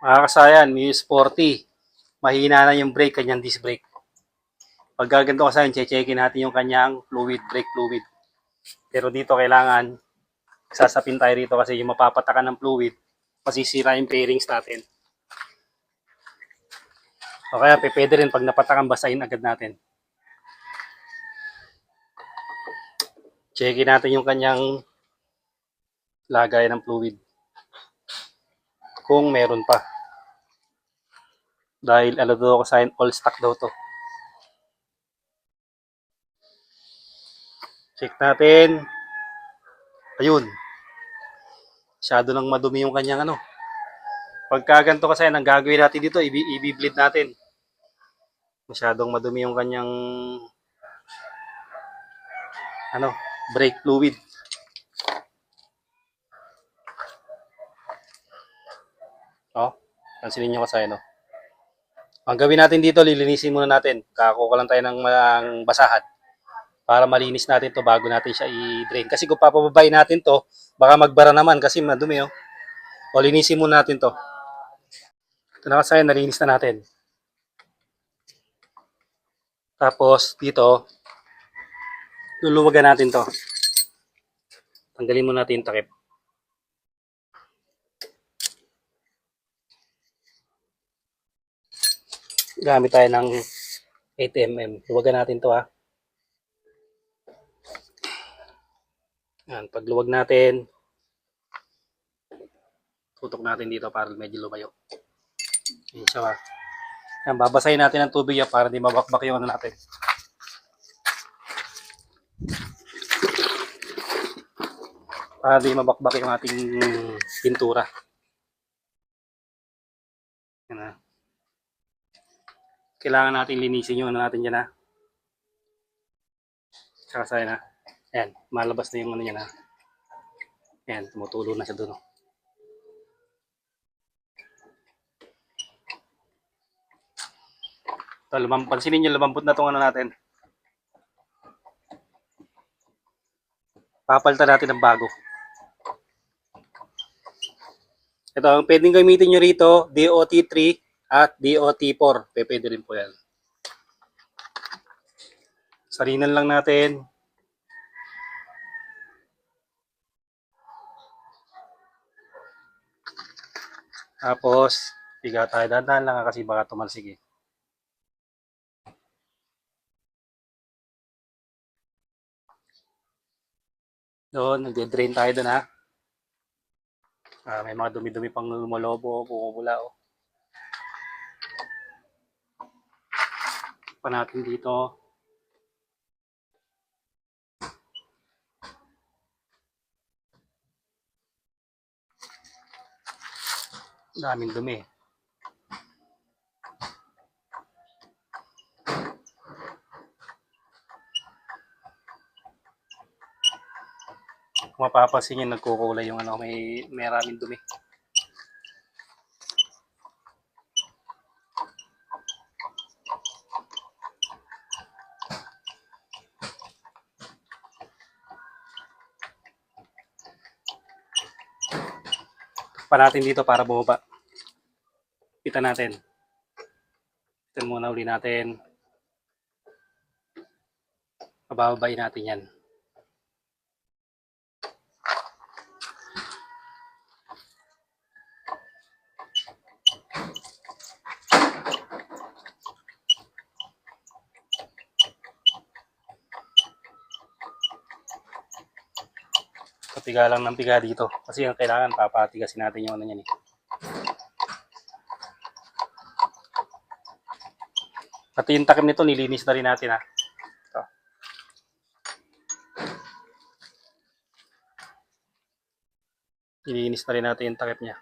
Mga kasayan, Muse 40. Mahina na yung brake, kanyang disc brake. Pag gaganto kasayan, checkin natin yung kanyang fluid, brake fluid. Pero dito kailangan, sasapin tayo rito kasi yung mapapatakan ng fluid, masisira yung pairings natin. O kaya pwede rin pag napatakan, basahin agad natin. Checkin natin yung kanyang lagay ng fluid. Kung meron pa. Dahil daw ko sa all stock daw to. Check natin. Ayun. Masyado nang madumi yung kanyang ano. Pagka ganito kasi, ang gagawin natin dito, i-bleed natin. Masyadong madumi yung kanyang brake fluid. Pansinin nyo kasi, Ang gawin natin dito, lilinisin muna natin. Kakuha lang tayo ng basahan para malinis natin to bago natin siya i-drain. Kasi kung papababain natin to, baka magbara naman kasi madumi. O linisin muna natin to. Ito na kasi, nalinis na natin. Tapos dito, luluwagan natin to. Tanggalin muna natin yung takip. Gamit tayo ng 8mm. Luwagan natin to, ha. Yan, pagluwag natin, tutok natin dito para medyo lumayo. Yan siya, ha. Yan, babasahin natin ng tubig yan para di mabakbak yung ano natin. Para di mabakbak yung ating pintura. Yan, ha. Kailangan natin linisin yung ano natin dyan, ha. Tsaka sa'yo na. Ayan, malabas na yung ano yan, ha. Ayan, tumutulo na siya doon. Pansinin nyo, lumambot na itong ano natin. Papalitan natin ng bago. Ito, ang pwedeng gamitin nyo rito, DOT3 at DOT4. Pwede rin po yan. Sarinan lang natin. Tapos, piga tayo. Dahan-dahan lang kasi baka tumalsig eh. Doon, nagde-drain tayo doon, ha. May mga dumi-dumi pang lumalobo, pumupula, pa natin dito. Daming dumi. Kung mapapansin nyo, nagkukulay yung may maraming dumi. Pa natin dito para bumaba. Pitan natin. Pitan muna uli natin. Pabababain natin yan. Piga lang ng piga dito. Kasi yung kailangan, papatigasin natin yung ano yan eh. Pati yung takip nito, nilinis na rin natin, ha. Ito. Nilinis na rin natin yung takip niya.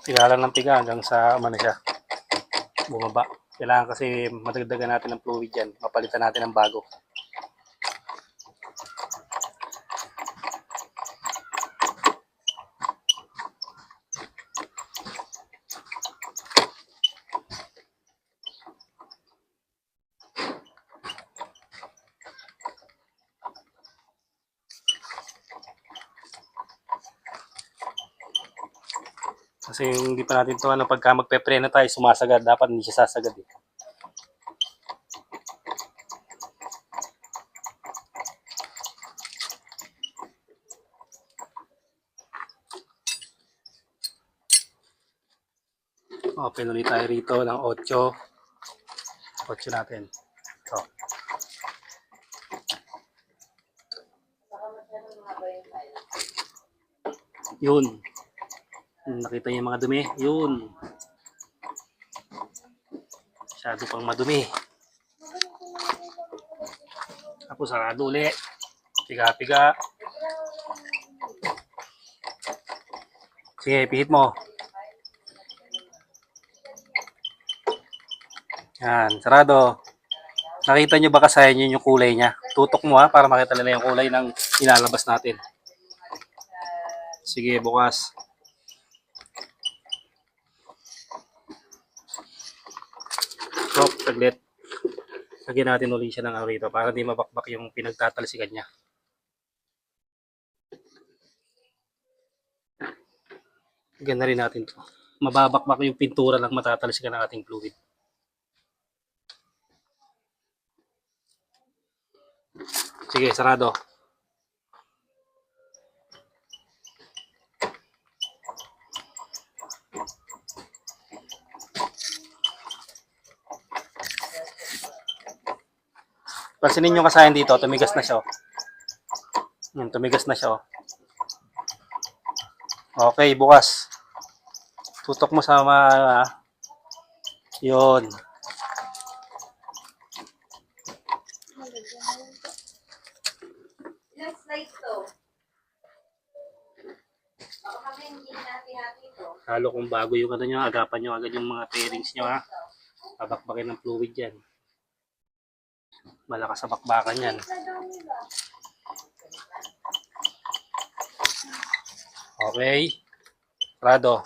Tiga lang ng tiga hanggang sa umano siya, bumaba. Kailangan kasi madagdagan natin ng fluid yan. Mapalitan natin ng bago. Kasi hindi pa natin ito, pagka magpe-preno tayo, sumasagad. Dapat hindi siya sasagad eh. Open ulit tayo rito ng 8. 8 natin. Ito. Yun. Nakita niyo yung mga dumi? Yun. Masyado pang madumi. Tapos sarado ulit. Piga-piga. Sige, pihit mo. Yan, sarado. Nakita nyo ba kasayan yun yung kulay niya? Tutok mo ha, para makita nila yung kulay ng ilalabas natin. Sige, bukas. Stop, saglit. Lagyan natin ulit siya ng rito para di mabakbak yung pinagtatalsikan niya. Lagyan na rin natin to. Mababakbak yung pintura lang matatalsikan ng ating fluid. Sige, sarado. Pansinin nyo kasayan dito, tumigas na siya. Tumigas na siya. Okay, bukas. Tutok mo sa yun. Ilang slides to? Baka kami hindi natin ito. Halo kung bago yung ano nyo, agapan nyo agad yung mga pairings nyo ha. Babakbakin ng fluid yan. Malakas sa bakbakan yan. Okay. Rado.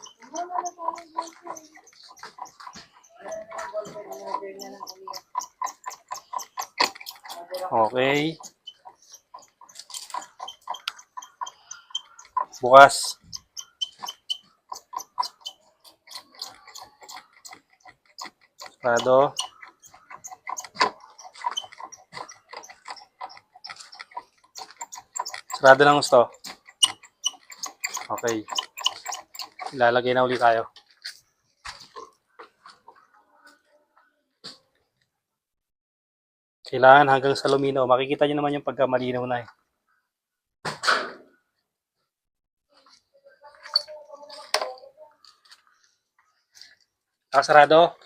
Okay. Bukas. Rado. Sarado lang gusto. Okay. Ilalagay na ulit tayo. Kailangan hanggang sa luminaw. Makikita nyo naman yung pagka malinaw na eh. Sarado.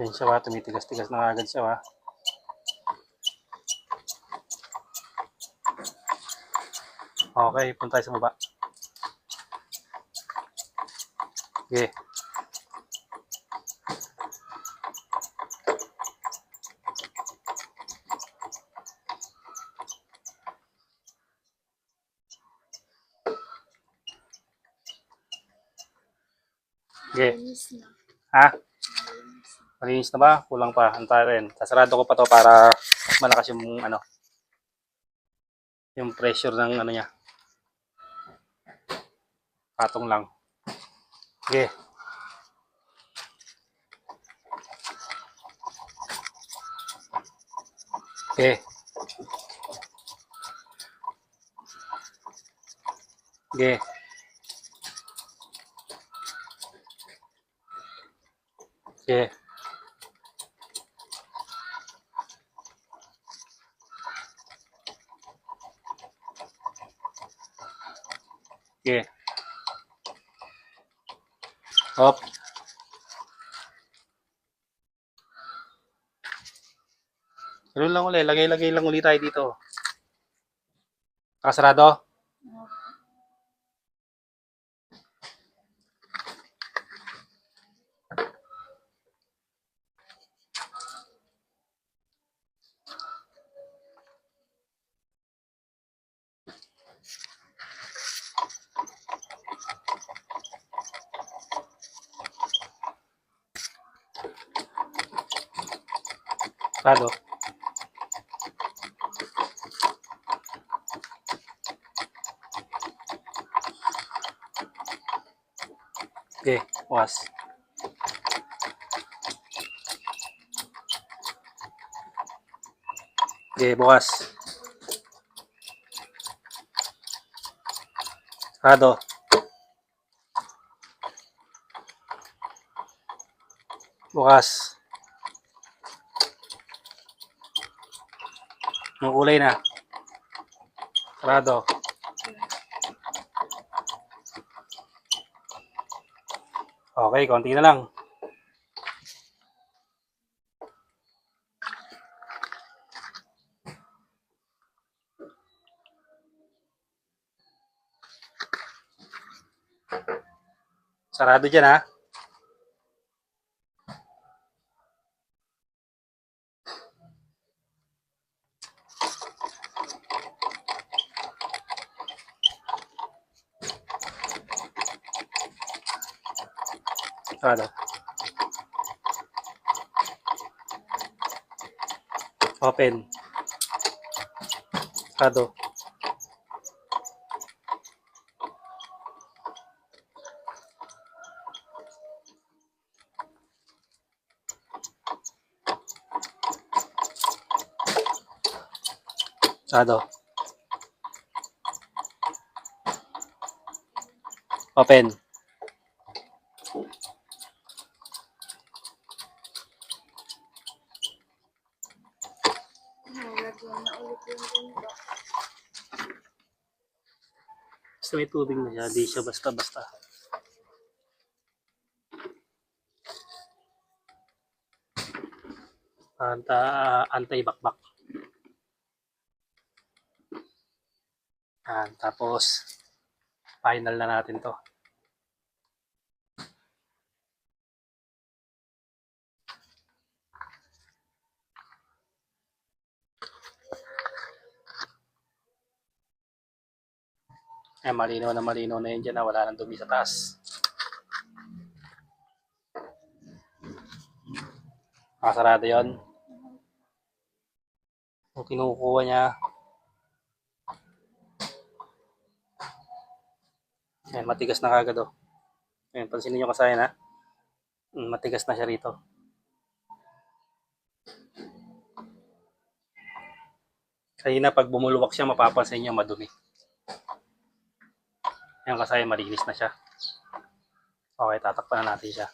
Yan siya ha. Tumitigas-tigas na agad siya ha. Okay, punta tayo sa baba. Okay. Okay. Ha? Malinis na ba? Kulang pa. Antay rin. Sasarado ko pa to para malakas yung yung pressure ng ano niya. Patong lang. Okay. Okay. Okay. Okay. Okay. Hop. Ganun lang ulit. Lagay-lagay lang ulit tayo dito. Nakasarado? Sarado. Okay. Bukas. Okay. Bukas. Sarado. Bukas. Yung kulay na. Sarado. Okay, konti na lang. Sarado dyan ha. Sarado. Open. Sarado. Sarado. Open. Basta may tubig na siya, di siya basta-basta. Anti-bakbak. Tapos, final na natin to. Malinaw na yun dyan na wala nang dumi sa taas. Nakasarado yun. Kung kinukuha niya, ayan, matigas na kagad oh. Ayan, pansinin nyo kasayan ha. Matigas na siya rito. Kanina pag bumuluwak siya, mapapansin niya madumi. Ayan kasayan, malinis na siya. Okay, tatakpan na natin siya.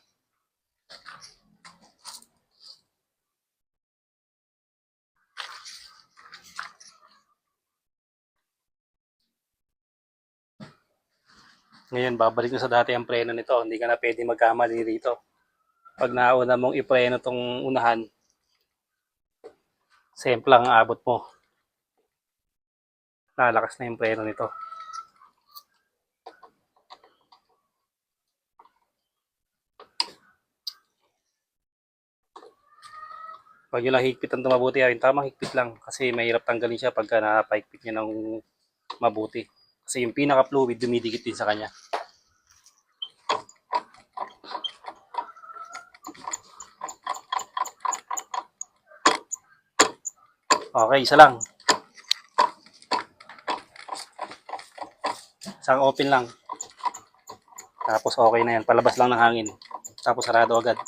Ngayon, babalik na sa dati ang preno nito. Hindi ka na pwede magkamali rito. Pag nauna mong ipreno tong unahan, simple lang ang abot mo. Lalakas na yung preno nito. Pag yung lang higpitan ito mabuti, ayun, tamang higpit lang. Kasi mahirap tanggalin siya pagka napahigpit niya ng mabuti. Kasi yung pinaka-fluid, dumidikit din sa kanya. Okay, isa lang. Isang open lang. Tapos okay na yan. Palabas lang ng hangin. Tapos sarado agad.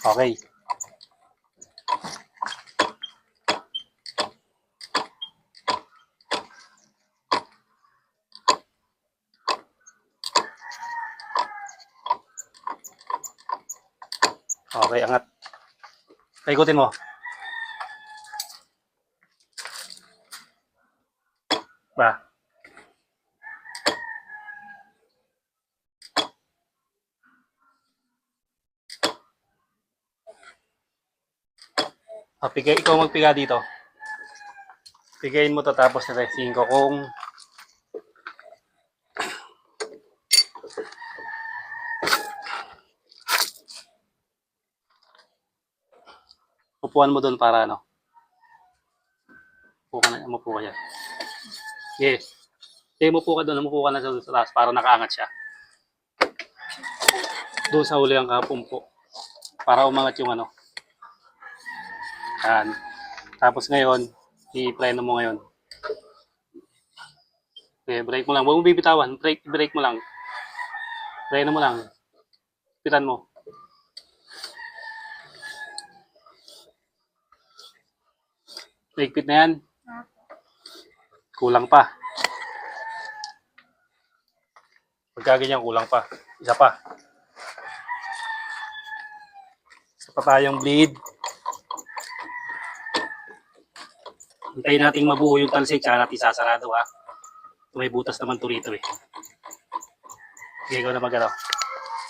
Okay. Okay, angat. Paikutin mo. Ba? Ikaw magpiga dito. Pigayin mo to tapos na-testing ko kung upuan mo doon para ano. Umupo ka dyan. Yes. Umupo ka doon, umupo ka na sa taas para nakaangat siya. Doon sa huli ang kapumpo. Para umangat yung ano. Yan. Tapos ngayon, i-preno mo ngayon. Okay, brake mo lang. Huwag mo bibitawan. Brake mo lang. Preno mo lang. Pitan mo. Higpit na yan. Kulang pa. Pagka ganyan, kulang pa. Isa pa. Isa pa tayong bleed. Hintayin natin mabuo yung talsik, tsaka natin sasarado ha. May butas naman to rito eh. Sige, ikaw na magano.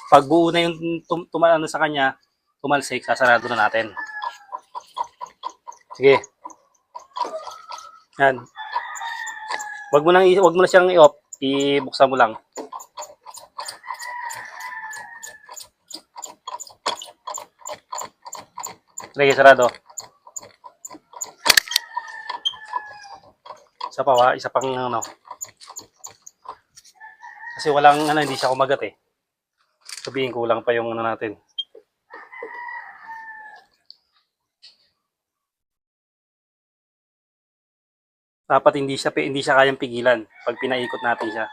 Pag buo na yung tumalano sa kanya, tumalsik, sasarado na natin. Sige. Yan. Wag mo na siyang i-off, ibuksan mo lang. Sige, sarado. Isa pang ano. Kasi walang ano, hindi siya kumagat eh. Sabihin kulang pa yung ano natin. Dapat hindi siya kayang pigilan pag pinaikot natin siya.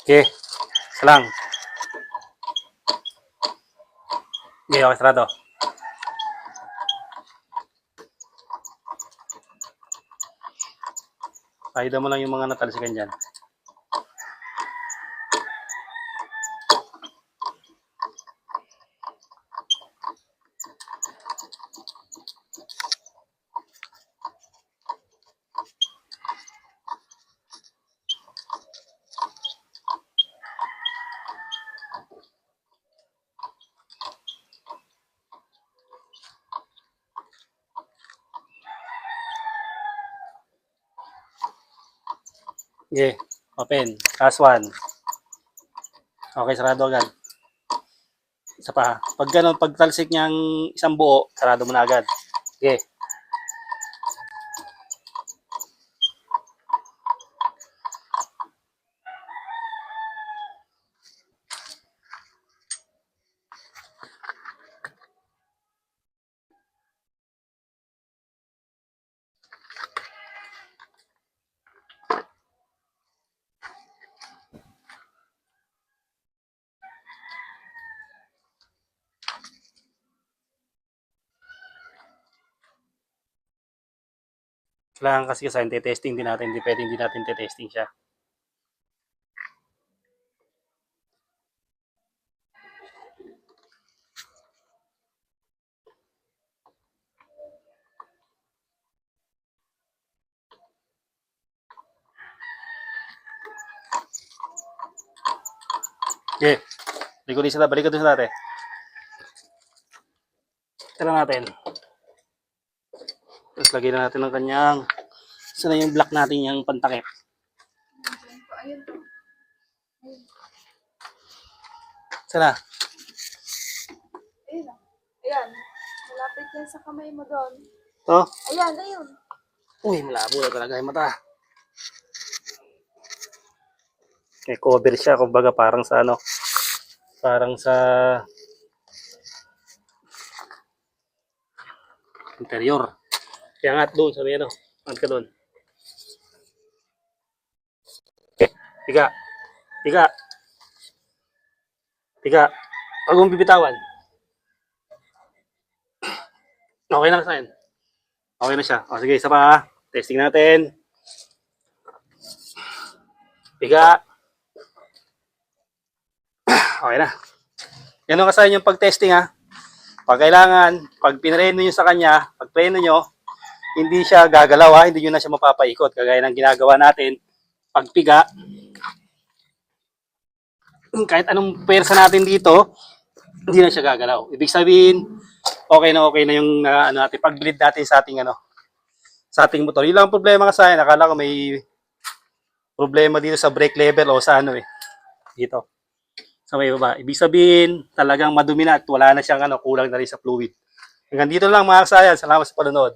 Okay. Isa lang. Okay, okay, sarado. Pahida mo lang yung mga natalsikan dyan. Okay, open. Last one. Okay, sarado agad. Isa pa. Pag ganun, pag talsik niyang isang buo, sarado mo na agad. Okay. Kailangan kasi testing din natin. Hindi pwedeng hindi natin testing siya. Okay. Balik ko din sa dati. Tira natin. Tapos lagyan na natin ng kanyang saan na yung block natin yung pantakip. Ayun. Saan na? Ayun. Ayan. Malapit yan sa kamay mo doon. To? Ayan, ayun. Uy, malabo na talaga yung mata. May cover siya, kumbaga parang sa ano, parang sa interior. Kaya nga doon, sabi ano, angat ka doon. Tiga, tiga, tiga. Huwag mong bibitawan. Okay na sa akin. Okay na siya. O sige, isa pa. Testing natin. Tiga. Okay na. Yan ang kasayan yung pag-testing ha. Pag kailangan, pag pinreno nyo sa kanya, pag preno nyo, hindi siya gagalaw ha, hindi nyo na siya mapapaikot. Kagaya ng ginagawa natin, pagpiga, kahit anong pwersa natin dito, hindi na siya gagalaw. Ibig sabihin, okay na yung ano natin, pag-bleed natin sa ating ano, sa ating motor. Yun lang ang problema kasi nakala ko may problema dito sa brake level o sa ano dito. Sa may baba. Ibig sabihin, talagang madumi na at wala na siyang ano, kulang na rin sa fluid. Hanggang dito lang mga kasayan. Salamat sa panonood.